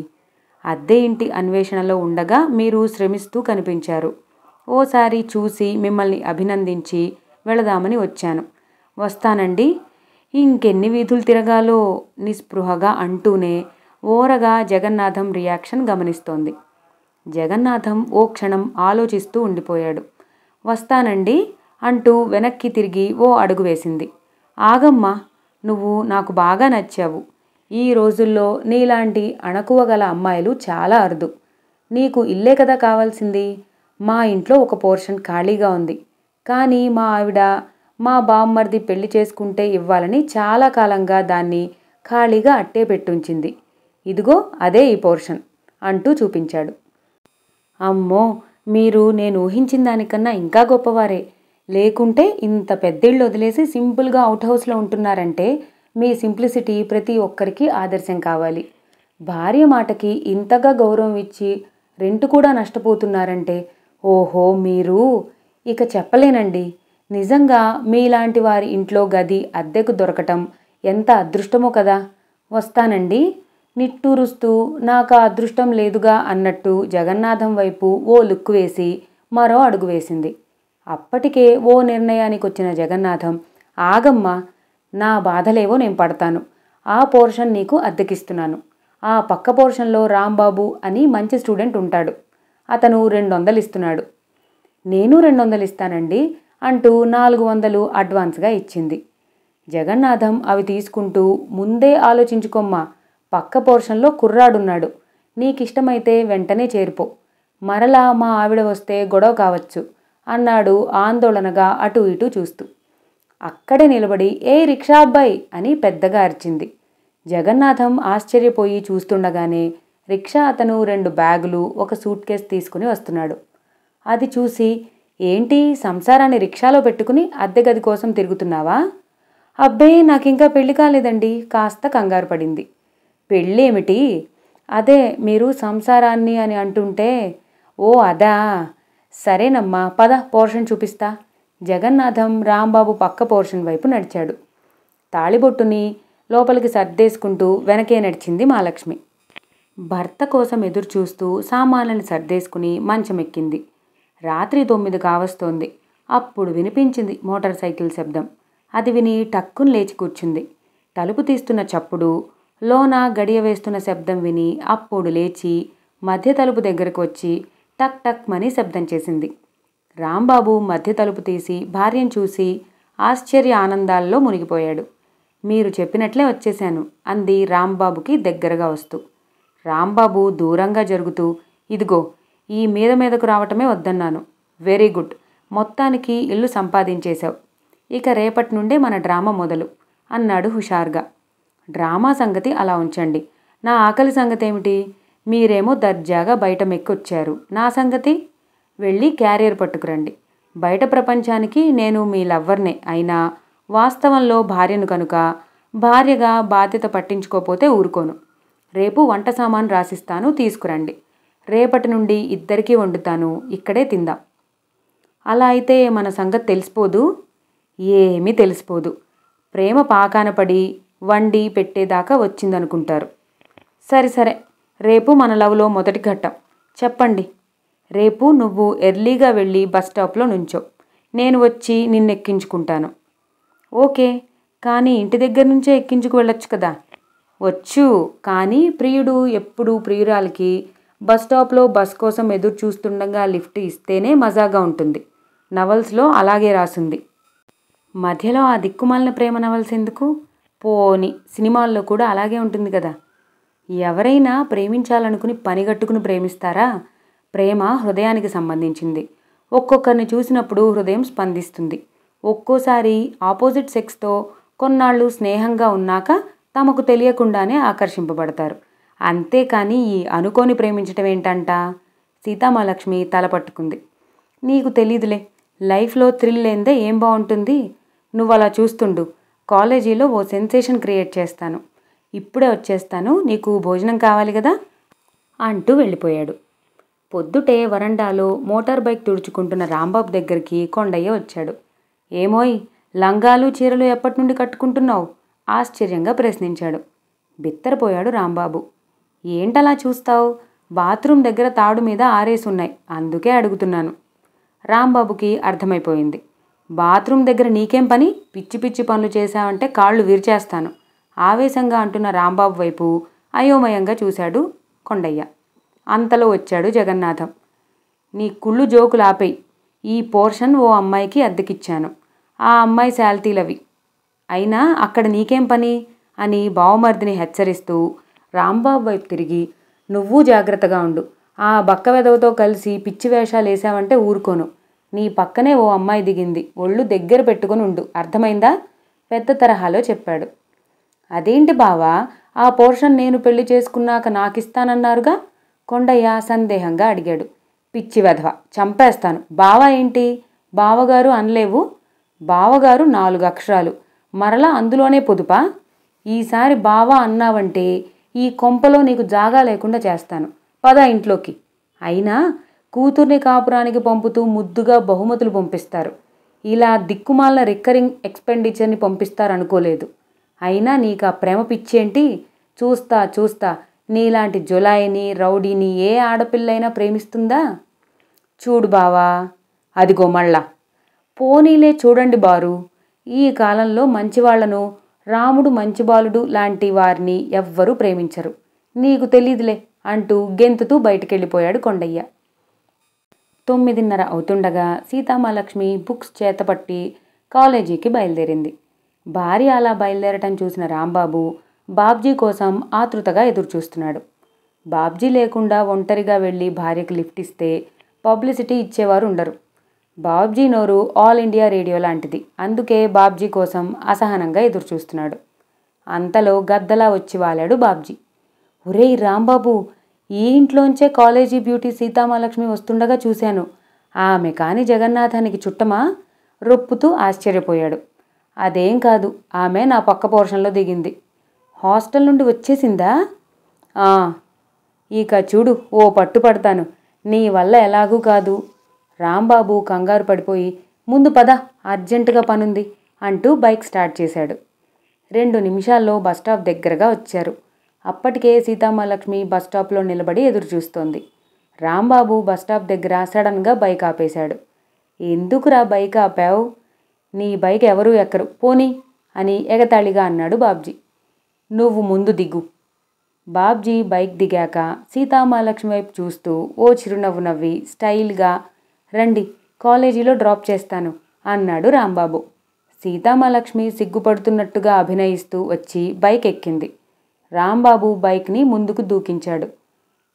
అద్దె ఇంటి అన్వేషణలో ఉండగా మీరు శ్రమిస్తూ కనిపించారు. ఓసారి చూసి మిమ్మల్ని అభినందించి వెళదామని వచ్చాను. వస్తానండి. ఇంకెన్ని వీధులు తిరగాలో నిస్పృహగా అంటూనే ఓరగా జగన్నాథం రియాక్షన్ గమనిస్తోంది. జగన్నాథం ఓ క్షణం ఆలోచిస్తూ ఉండిపోయాడు. వస్తానండి అంటూ వెనక్కి తిరిగి ఓ అడుగు వేసింది. ఆగమ్మా, నువ్వు నాకు బాగా నచ్చావు. ఈ రోజుల్లో నీలాంటి అణకువగల అమ్మాయిలు చాలా అరుదు. నీకు ఇల్లే కదా కావాల్సింది. మా ఇంట్లో ఒక పోర్షన్ ఖాళీగా ఉంది. కానీ మా ఆవిడ మా బామ్మర్ది పెళ్లి చేసుకుంటే ఇవ్వాలని చాలా కాలంగా దాన్ని ఖాళీగా అట్టే పెట్టుంచింది. ఇదిగో అదే ఈ పోర్షన్ అంటూ చూపించాడు. అమ్మో, మీరు నేను ఊహించిన దానికన్నా ఇంకా గొప్పవారే. లేకుంటే ఇంత పెద్దిళ్ళు వదిలేసి సింపుల్గా అవుట్ హౌస్లో ఉంటున్నారంటే మీ సింప్లిసిటీ ప్రతి ఒక్కరికి ఆదర్శం కావాలి. భార్య మాటకి ఇంతగా గౌరవం ఇచ్చి రెంట్ కూడా నష్టపోతున్నారంటే ఓహో మీరు, ఇక చెప్పలేనండి. నిజంగా మీలాంటి వారి ఇంట్లో గది అద్దెకు దొరకటం ఎంత అదృష్టమో కదా. వస్తానండి. నిట్టూరుస్తూ నాకు ఆ అదృష్టం లేదుగా అన్నట్టు జగన్నాథం వైపు ఓ లుక్కు వేసి మరో అడుగు వేసింది. అప్పటికే ఓ నిర్ణయానికి వచ్చిన జగన్నాథం, ఆగమ్మా, నా బాధలేవో నేను పడతాను. ఆ పోర్షన్ నీకు అద్దెకిస్తున్నాను. ఆ పక్క పోర్షన్లో రాంబాబు అని మంచి స్టూడెంట్ ఉంటాడు. అతను 200 ఇస్తున్నాడు. నేను 200 ఇస్తానండి అంటూ 400 అడ్వాన్స్గా ఇచ్చింది. జగన్నాథం అవి తీసుకుంటూ, ముందే ఆలోచించుకోమ్మా, పక్క పోర్షన్లో కుర్రాడున్నాడు. నీకిష్టమైతే వెంటనే చేరిపో. మరలా మా ఆవిడ వస్తే గొడవ కావచ్చు అన్నాడు ఆందోళనగా అటూ ఇటూ చూస్తూ. అక్కడే నిలబడి ఏ రిక్షా అబ్బాయి అని పెద్దగా అరిచింది. జగన్నాథం ఆశ్చర్యపోయి చూస్తుండగానే రిక్షా అతను 2 బ్యాగులు, ఒక సూట్ కేస్ తీసుకుని వస్తున్నాడు. అది చూసి, ఏంటి సంసారాన్ని రిక్షాలో పెట్టుకుని అద్దె గది కోసం తిరుగుతున్నావా? అబ్బే, నాకింకా పెళ్లి కాలేదండి కాస్త కంగారు పడింది. పెళ్ళేమిటి? అదే మీరు సంసారాన్ని అని అంటుంటే. ఓ అదా, సరేనమ్మా పద పోర్షన్ చూపిస్తా. జగన్నాథం రాంబాబు పక్క పోర్షన్ వైపు నడిచాడు. తాళిబొట్టుని లోపలికి సర్దేసుకుంటూ వెనకే నడిచింది మహాలక్ష్మి. భర్త కోసం ఎదురు చూస్తూ సామాన్లని సర్దేసుకుని మంచమెక్కింది. రాత్రి 9 కావస్తోంది. అప్పుడు వినిపించింది మోటార్ సైకిల్ శబ్దం. అది విని టక్కున లేచి కూర్చుంది. తలుపు తీస్తున్న చప్పుడు, లోన గడియ వేస్తున్న శబ్దం విని అప్పుడు లేచి మధ్య తలుపు దగ్గరకు వచ్చి టక్ టక్ మని శబ్దం చేసింది. రాంబాబు మధ్య తలుపు తీసి భార్యను చూసి ఆశ్చర్య ఆనందాల్లో మునిగిపోయాడు. మీరు చెప్పినట్లే వచ్చేశాను అంది రాంబాబుకి దగ్గరగా వస్తూ. రాంబాబు దూరంగా జరుగుతూ, ఇదిగో ఈ మీదకు రావటమే వద్దన్నాను. వెరీ గుడ్, మొత్తానికి ఇల్లు సంపాదించేశావు. ఇక రేపటి నుండే మన డ్రామా మొదలు అన్నాడు హుషారుగా. డ్రామా సంగతి అలా ఉంచండి. నా ఆకలి సంగతి ఏమిటి? మీరేమో దర్జాగా బయట మెక్కొచ్చారు. నా సంగతి? వెళ్ళి క్యారియర్ పట్టుకురండి. బయట ప్రపంచానికి నేను మీ లవ్వర్నే అయినా వాస్తవంలో భార్యను కనుక భార్యగా బాధ్యత పట్టించుకోపోతే ఊరుకోను. రేపు వంట సామాను రాసిస్తాను, తీసుకురండి. రేపటి నుండి ఇద్దరికీ వండుతాను, ఇక్కడే తిందాం. అలా అయితే మన సంగతి తెలిసిపోదు? ఏమీ తెలిసిపోదు. ప్రేమ పాకాన పడి వండి పెట్టేదాకా వచ్చిందనుకుంటారు. సరే, రేపు మన లవ్లో మొదటి ఘట్టం. చెప్పండి. రేపు నువ్వు ఎర్లీగా వెళ్ళి బస్ స్టాప్లో నుంచో. నేను వచ్చి నిన్నెక్కించుకుంటాను. ఓకే, కానీ ఇంటి దగ్గర నుంచే ఎక్కించుకు వెళ్ళొచ్చు కదా? వచ్చు, కానీ ప్రియుడు ఎప్పుడూ ప్రియురాలకి బస్ స్టాప్లో బస్ కోసం ఎదురు చూస్తుండగా లిఫ్ట్ ఇస్తేనే మజాగా ఉంటుంది. నవల్స్లో అలాగే రాసుంది. మధ్యలో ఆ దిక్కుమాలిన ప్రేమ నవల్స్ ఎందుకు? పోని సినిమాల్లో కూడా అలాగే ఉంటుంది కదా. ఎవరైనా ప్రేమించాలనుకుని పనిగట్టుకుని ప్రేమిస్తారా? ప్రేమ హృదయానికి సంబంధించింది. ఒక్కొక్కరిని చూసినప్పుడు హృదయం స్పందిస్తుంది. ఒక్కోసారి ఆపోజిట్ సెక్స్తో కొన్నాళ్ళు స్నేహంగా ఉన్నాక తమకు తెలియకుండానే ఆకర్షింపబడతారు. అంతేకాని ఈ అనుకోని ప్రేమించటం ఏంటంట? సీతామహాలక్ష్మి తల పట్టుకుంది. నీకు తెలీదులే, లైఫ్లో థ్రిల్ లేందే ఏం బాగుంటుంది. నువ్వు అలా చూస్తుండు, కాలేజీలో ఓ సెన్సేషన్ క్రియేట్ చేస్తాను. ఇప్పుడే వచ్చేస్తాను, నీకు భోజనం కావాలి కదా అంటూ వెళ్ళిపోయాడు. పొద్దుటే వరండాలో మోటార్ బైక్ తుడుచుకుంటున్న రాంబాబు దగ్గరికి కొండయ్య వచ్చాడు. ఏమోయ్, లంగాలు చీరలు ఎప్పటి నుండి కట్టుకుంటున్నావు? ఆశ్చర్యంగా ప్రశ్నించాడు. బిత్తరపోయాడు రాంబాబు. ఏంటలా చూస్తావు? బాత్రూమ్ దగ్గర తాడు మీద ఆరేసున్నాయి, అందుకే అడుగుతున్నాను. రాంబాబుకి అర్థమైపోయింది. బాత్రూమ్ దగ్గర నీకేం పని? పిచ్చి పిచ్చి పనులు చేశావంటే కాళ్ళు విరిచేస్తాను ఆవేశంగా అంటున్న రాంబాబు వైపు అయోమయంగా చూశాడు కొండయ్య. అంతలో వచ్చాడు జగన్నాథం. నీ కుళ్ళు జోకులు ఆపేయి. ఈ పోర్షన్ ఓ అమ్మాయికి అద్దెకిచ్చాను. ఆ అమ్మాయి శాల్తీలవి. అయినా అక్కడ నీకేం పని అని బావమర్దిని హెచ్చరిస్తూ రాంబాబు వైపు తిరిగి, నువ్వు జాగ్రత్తగా ఉండు. ఆ బక్క వెదవతో కలిసి పిచ్చి వేషాలు వేసావంటే ఊరుకోను. నీ పక్కనే ఓ అమ్మాయి దిగింది, ఒళ్ళు దగ్గర పెట్టుకుని ఉండు, అర్థమైందా? పెద్ద తరహాలో చెప్పాడు. అదేంటి బావా, ఆ పోర్షన్ నేను పెళ్లి చేసుకున్నాక నాకిస్తానన్నారుగా? కొండయ్య సందేహంగా అడిగాడు. పిచ్చి వెధవ, చంపేస్తాను. బావా ఏంటి? బావగారు అనలేవు? బావగారు 4 అక్షరాలు, మరలా అందులోనే పొదుపా? ఈసారి బావా అన్నావంటే ఈ కొంపలో నీకు జాగా లేకుండా చేస్తాను. పద ఇంట్లోకి. అయినా కూతుర్ని కాపురానికి పంపుతూ ముద్దుగా బహుమతులు పంపిస్తారు. ఇలా దిక్కుమాల రికరింగ్ ఎక్స్పెండిచర్ని పంపిస్తారనుకోలేదు. అయినా నీకు ఆ ప్రేమ పిచ్చేంటి? చూస్తా చూస్తా, నీలాంటి జొలాయిని రౌడీని ఏ ఆడపిల్లైనా ప్రేమిస్తుందా? చూడు బావా, అదిగో మళ్ళా. పోనీలే చూడండి బారు, ఈ కాలంలో మంచివాళ్లను, రాముడు మంచిబాలుడు లాంటి వారిని ఎవ్వరూ ప్రేమించరు. నీకు తెలీదులే అంటూ గెంతుతూ బయటికెళ్ళిపోయాడు కొండయ్య. 9:30 అవుతుండగా సీతామహాలక్ష్మి బుక్స్ చేతపట్టి కాలేజీకి బయలుదేరింది. భార్య అలా బయలుదేరటం చూసిన రాంబాబు బాబ్జీ కోసం ఆతృతగా ఎదురుచూస్తున్నాడు. బాబ్జీ లేకుండా ఒంటరిగా వెళ్ళి భార్యకు లిఫ్ట్ ఇస్తే పబ్లిసిటీ ఇచ్చేవారు ఉండరు. బాబ్జీ నోరు ఆల్ ఇండియా రేడియో లాంటిది, అందుకే బాబ్జీ కోసం అసహనంగా ఎదురుచూస్తున్నాడు. అంతలో గద్దలా వచ్చి వాలాడు బాబ్జీ. ఒరేయ్ రాంబాబు, ఈ ఇంట్లోంచే కాలేజీ బ్యూటీ సీతామహాలక్ష్మి వస్తుండగా చూశాను. ఆమె కాని జగన్నాథానికి చుట్టమా? రొప్పుతూ ఆశ్చర్యపోయాడు. అదేం కాదు, ఆమె నా పక్క పోర్షన్లో దిగింది. హాస్టల్ నుండి వచ్చేసిందా? ఇక చూడు, ఓ పట్టుపడతాను. నీ వల్ల ఎలాగూ కాదు. రాంబాబు కంగారు పడిపోయి, ముందు పద, అర్జెంటుగా పనుంది అంటూ బైక్ స్టార్ట్ చేశాడు. 2 నిమిషాల్లో బస్టాప్ దగ్గరగా వచ్చారు. అప్పటికే సీతామహాలక్ష్మి బస్టాప్లో నిలబడి ఎదురుచూస్తోంది. రాంబాబు బస్టాప్ దగ్గర సడన్గా బైక్ ఆపేశాడు. ఎందుకురా బైక్ ఆపావు? నీ బైక్ ఎవరూ ఎక్కరు, పోనీ అని ఎగతాళిగా అన్నాడు బాబ్జీ. నువ్వు ముందు దిగు. బాబ్జీ బైక్ దిగాక సీతామహాలక్ష్మి వైపు చూస్తూ ఓ చిరునవ్వు నవ్వి స్టైల్గా, రండి కాలేజీలో డ్రాప్ చేస్తాను అన్నాడు రాంబాబు. సీతామహాలక్ష్మి సిగ్గుపడుతున్నట్టుగా అభినయిస్తూ వచ్చి బైక్ ఎక్కింది. రాంబాబు బైక్ని ముందుకు దూకించాడు.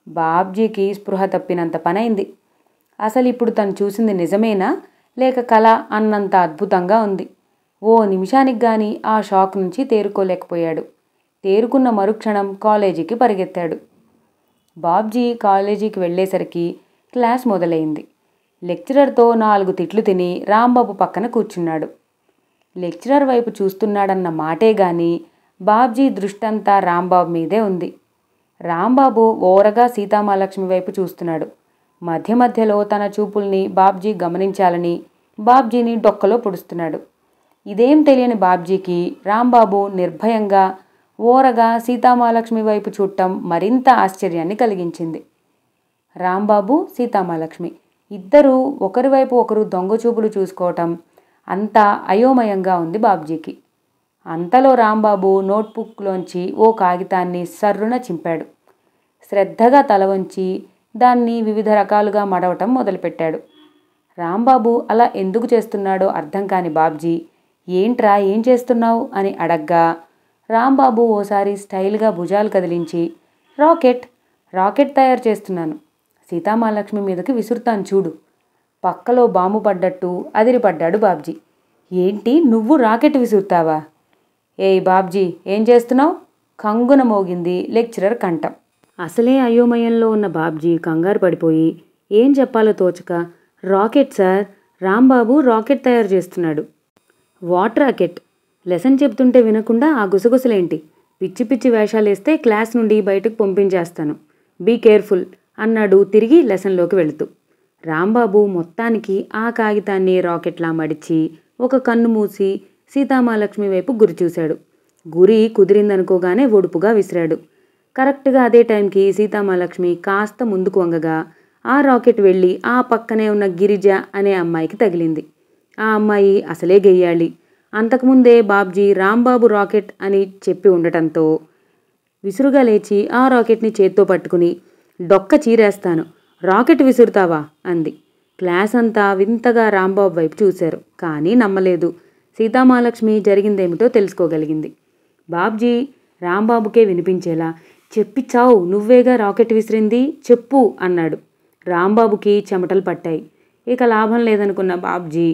బాబ్జీకి స్పృహ తప్పినంత పనైంది. అసలు ఇప్పుడు తను చూసింది నిజమేనా లేక కళ అన్నంత అద్భుతంగా ఉంది. ఓ నిమిషానికి గాని ఆ షాక్ నుంచి తేరుకోలేకపోయాడు. తేరుకున్న మరుక్షణం కాలేజీకి పరిగెత్తాడు. బాబ్జీ కాలేజీకి వెళ్ళేసరికి క్లాస్ మొదలైంది. లెక్చరర్తో 4 తిట్లు తిని రాంబాబు పక్కన కూర్చున్నాడు. లెక్చరర్ వైపు చూస్తున్నాడన్న మాటే గాని బాబ్జీ దృష్టంతా రాంబాబు మీదే ఉంది. రాంబాబు ఓరగా సీతామహాలక్ష్మి వైపు చూస్తున్నాడు. మధ్య మధ్యలో తన చూపుల్ని బాబ్జీ గమనించాలని బాబ్జీని డొక్కలో పొడుస్తున్నాడు. ఇదేం తెలియని బాబ్జీకి రాంబాబు నిర్భయంగా ఓరగా సీతామహాలక్ష్మి వైపు చూడటం మరింత ఆశ్చర్యాన్ని కలిగించింది. రాంబాబు, సీతామహాలక్ష్మి ఇద్దరూ ఒకరివైపు ఒకరు దొంగచూపులు చూసుకోవటం అంతా అయోమయంగా ఉంది బాబ్జీకి. అంతలో రాంబాబు నోట్బుక్లోంచి ఓ కాగితాన్ని సర్రున చింపాడు. శ్రద్ధగా తల వంచి దాన్ని వివిధ రకాలుగా మడవటం మొదలుపెట్టాడు. రాంబాబు అలా ఎందుకు చేస్తున్నాడో అర్థం కాని బాబ్జీ, ఏంట్రా ఏం చేస్తున్నావు అని అడగ్గా రాంబాబు ఓసారి స్టైల్గా భుజాలు కదిలించి, రాకెట్ తయారు చేస్తున్నాను, సీతామహాలక్ష్మి మీదకి విసురుతాను చూడు. పక్కలో బాంబు పడ్డట్టు అదిరిపడ్డాడు బాబ్జీ. ఏంటి, నువ్వు రాకెట్ విసురుతావా? ఏయ్ బాబ్జీ, ఏం చేస్తున్నావు? కంగున మోగింది లెక్చరర్ కంఠం. అసలే అయోమయంలో ఉన్న బాబ్జీ కంగారు పడిపోయి ఏం చెప్పాలో తోచక, రాకెట్ సార్, రాంబాబు రాకెట్ తయారు చేస్తున్నాడు. What rocket? లెసన్ చెప్తుంటే వినకుండా ఆ గుసగుసలేంటి? పిచ్చి పిచ్చి వేషాలేస్తే క్లాస్ నుండి బయటకు పంపించేస్తాను. బీ కేర్ఫుల్ అన్నాడు తిరిగి లెసన్లోకి వెళుతూ. రాంబాబు మొత్తానికి ఆ కాగితాన్ని రాకెట్లా మడిచి ఒక కన్ను మూసి సీతామహాలక్ష్మి వైపు గురి చూశాడు. గురి కుదిరిందనుకోగానే ఒడుపుగా విసిరాడు. కరెక్ట్గా అదే టైంకి సీతామహాలక్ష్మి కాస్త ముందుకు వంగగా ఆ రాకెట్ వెళ్ళి ఆ పక్కనే ఉన్న గిరిజ అనే అమ్మాయికి తగిలింది. ఆ అమ్మాయి అసలే గెయ్యాలి. అంతకుముందే బాబ్జీ రాంబాబు రాకెట్ అని చెప్పి ఉండటంతో విసురుగా లేచి ఆ రాకెట్ని చేత్తో పట్టుకుని, డొక్క చీరేస్తాను, రాకెట్ విసురుతావా అంది. క్లాస్ అంతా వింతగా రాంబాబు వైపు చూశారు. కానీ నమ్మలేదు. సీతామహాలక్ష్మి జరిగిందేమిటో తెలుసుకోగలిగింది. బాబ్జీ రాంబాబుకే వినిపించేలా, చెప్పిచ్చావు, నువ్వేగా రాకెట్ విసిరింది, చెప్పు అన్నాడు. రాంబాబుకి చెమటలు పట్టాయి. ఇక లాభం లేదనుకున్న బాబ్జీ,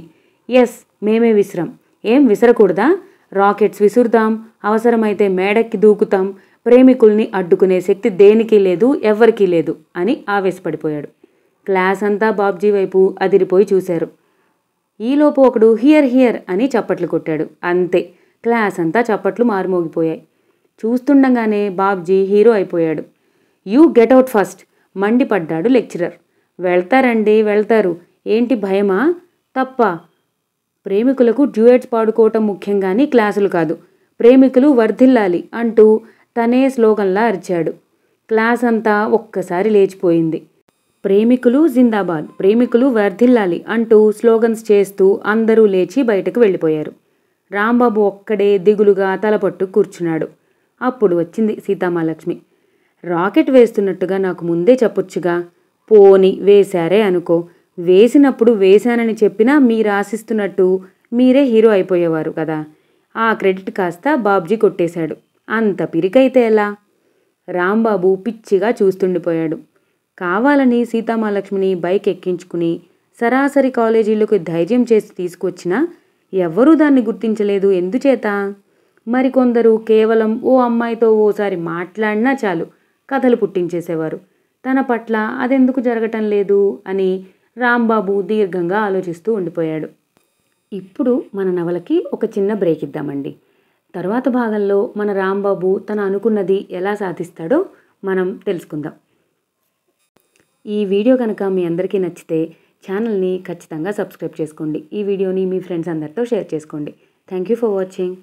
ఎస్, మేమే విసిరాం. ఏం విసరకూడదా? రాకెట్స్ విసురుతాం, అవసరమైతే మేడక్కి దూకుతాం, ప్రేమికుల్ని అడ్డుకునే శక్తి దేనికి లేదు, ఎవ్వరికీ లేదు అని ఆవేశపడిపోయాడు. క్లాస్ అంతా బాబ్జీ వైపు అదిరిపోయి చూశారు. ఈలోపు ఒకడు హియర్ హియర్ అని చప్పట్లు కొట్టాడు. అంతే, క్లాస్ అంతా చప్పట్లు మారుమోగిపోయాయి. చూస్తుండగానే బాబ్జీ హీరో అయిపోయాడు. యూ గెట్ అవుట్ ఫస్ట్ మండిపడ్డాడు లెక్చరర్. వెళ్తారండి, వెళ్తారు, ఏంటి భయమా? తప్ప. ప్రేమికులకు డ్యూయెట్స్ పాడుకోవటం ముఖ్యం కానీ క్లాసులు కాదు. ప్రేమికులు వర్ధిల్లాలి అంటూ తనే స్లోగన్లా అరిచాడు. క్లాస్ అంతా ఒక్కసారి లేచిపోయింది. ప్రేమికులు జిందాబాద్, ప్రేమికులు వర్ధిల్లాలి అంటూ స్లోగన్స్ చేస్తూ అందరూ లేచి బయటకు వెళ్ళిపోయారు. రాంబాబు ఒక్కడే దిగులుగా తలపట్టు కూర్చున్నాడు. అప్పుడు వచ్చింది సీతామహాలక్ష్మి. రాకెట్ వేస్తున్నట్టుగా నాకు ముందే చెప్పొచ్చుగా. పోని వేశారే అనుకో, వేసినప్పుడు వేశానని చెప్పినా మీరు ఆశిస్తున్నట్టు మీరే హీరో అయిపోయేవారు కదా. ఆ క్రెడిట్ కాస్త బాబ్జీ కొట్టేశాడు. అంత పిరికైతే ఎలా? రాంబాబు పిచ్చిగా చూస్తుండిపోయాడు. కావాలని సీతామహాలక్ష్మిని బైక్ ఎక్కించుకుని సరాసరి కాలేజీలోకి ధైర్యం చేసి తీసుకొచ్చినా ఎవ్వరూ దాన్ని గుర్తించలేదు. ఎందుచేత? మరికొందరు కేవలం ఓ అమ్మాయితో ఓసారి మాట్లాడినా చాలు కథలు పుట్టించేసేవారు. తన పట్ల అదెందుకు జరగటం లేదు అని రాంబాబు దీర్ఘంగా ఆలోచిస్తూ ఉండిపోయాడు. ఇప్పుడు మన నవలకి ఒక చిన్న బ్రేక్ ఇద్దామండి. తర్వాత భాగంలో మన రాంబాబు తను అనుకున్నది ఎలా సాధిస్తాడో మనం తెలుసుకుందాం. ఈ వీడియో కనుక మీ అందరికీ నచ్చితే ఛానల్ని ఖచ్చితంగా సబ్స్క్రైబ్ చేసుకోండి. ఈ వీడియోని మీ ఫ్రెండ్స్ అందరితో షేర్ చేసుకోండి. Thank you for watching.